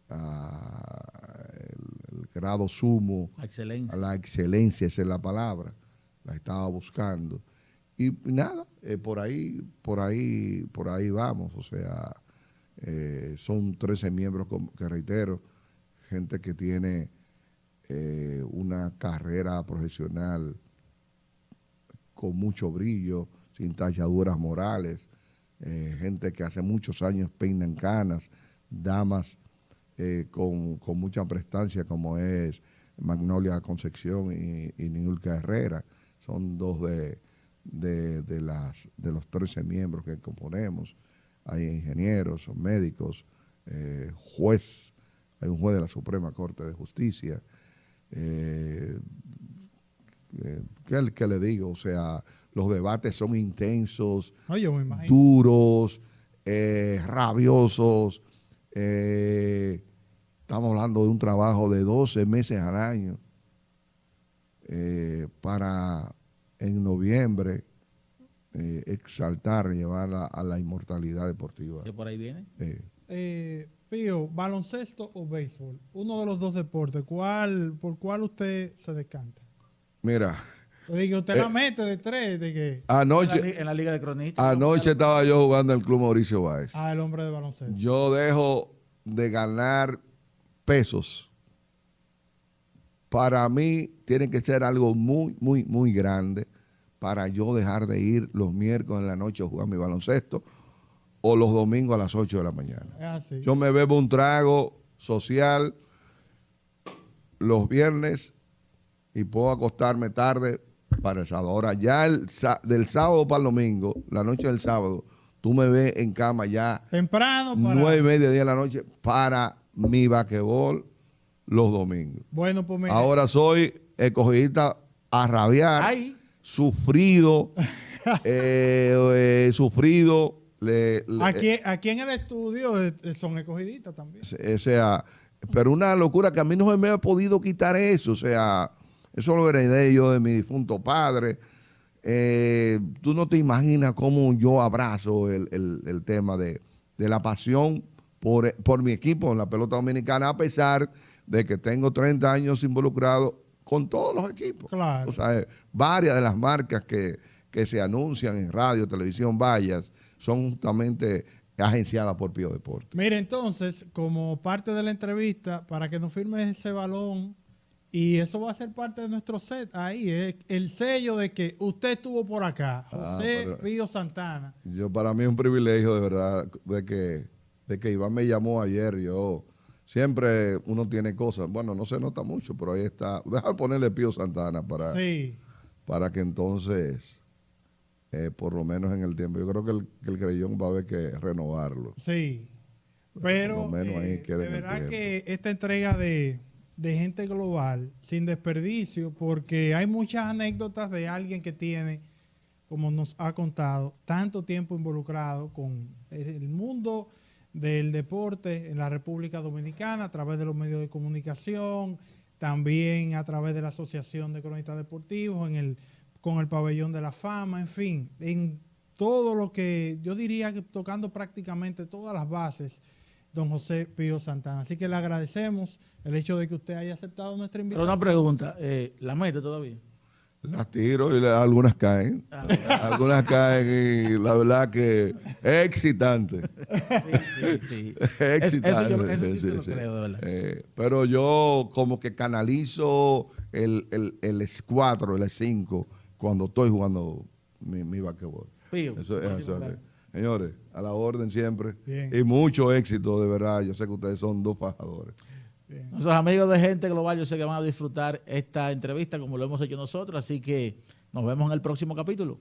el grado sumo, La excelencia. a la excelencia, esa es la palabra, la estaba buscando. y nada, por ahí vamos. O sea, son 13 miembros que reitero, gente que tiene una carrera profesional con mucho brillo, sin talladuras morales, gente que hace muchos años peinan canas, damas con mucha prestancia como es Magnolia Concepción y Niulka Herrera. Son dos de los 13 miembros que componemos. Hay ingenieros, son médicos, juez, hay un juez de la Suprema Corte de Justicia. ¿Qué le digo? O sea, los debates son intensos, Yo me imagino. duros, rabiosos. Estamos hablando de un trabajo de 12 meses al año para en noviembre exaltar, llevar a la inmortalidad deportiva. ¿Que por ahí viene? Pío, ¿baloncesto o béisbol? Uno de los dos deportes. ¿Por cuál usted se decanta? Mira, Usted la mete de 3, de que... anoche, En la Liga de Cronistas. anoche estaba yo jugando en el Club Mauricio Báez. el hombre de baloncesto. Yo dejo de ganar pesos. Para mí tiene que ser algo muy, muy, muy grande para yo dejar de ir los miércoles en la noche a jugar mi baloncesto o los domingos a las 8 de la mañana. Es así. Yo me bebo un trago social los viernes y puedo acostarme tarde para el sábado. Ahora, ya del sábado para el domingo, la noche del sábado, tú me ves en cama ya Temprano para... 9:30, 10 de la noche para mi basquetbol los domingos. Bueno, pues mira, Ahora soy escogidista a rabiar, Ay, sufrido, sufrido. aquí en el estudio son escogidistas también. O sea, pero una locura que a mí no me ha podido quitar eso. O sea, eso lo heredé yo de mi difunto padre. Tú no te imaginas cómo yo abrazo el tema de la pasión por mi equipo en la pelota dominicana, a pesar de que tengo 30 años involucrado con todos los equipos. Claro. O sea, varias de las marcas que se anuncian en radio, televisión, vallas, son justamente agenciadas por Pío Deportes. Mire, entonces, como parte de la entrevista, para que nos firme ese balón, y eso va a ser parte de nuestro set, ahí es el sello de que usted estuvo por acá, José Pío Santana. Para mí es un privilegio, de verdad, de que Iván me llamó ayer. Yo siempre uno tiene cosas, bueno, no se nota mucho, pero ahí está. Deja ponerle Pío Santana para que entonces, por lo menos en el tiempo, yo creo que el creyón va a haber que renovarlo. Sí, pero Por lo menos ahí queda de en el verdad tiempo. que esta entrega de gente global, sin desperdicio, porque hay muchas anécdotas de alguien que tiene, como nos ha contado, tanto tiempo involucrado con el mundo del deporte en la República Dominicana, a través de los medios de comunicación, también a través de la Asociación de Cronistas Deportivos, con el Pabellón de la Fama, en fin, en todo lo que yo diría que tocando prácticamente todas las bases, don José Pío Santana. Así que le agradecemos el hecho de que usted haya aceptado nuestra pero invitación. una pregunta, ¿la mete todavía? Las tiro y algunas caen. Algunas caen y la verdad que es excitante. Sí. Es excitante. Eso sí lo creo, de verdad. Pero yo como que canalizo el S4, el S5 cuando estoy jugando mi basquetbol. Pío, Eso es muchísimas así. gracias. Señores, a la orden siempre. Bien. Y mucho éxito, de verdad. Yo sé que ustedes son dos fajadores. Nuestros amigos de Gente Global, yo sé que van a disfrutar esta entrevista como lo hemos hecho nosotros, así que nos vemos en el próximo capítulo.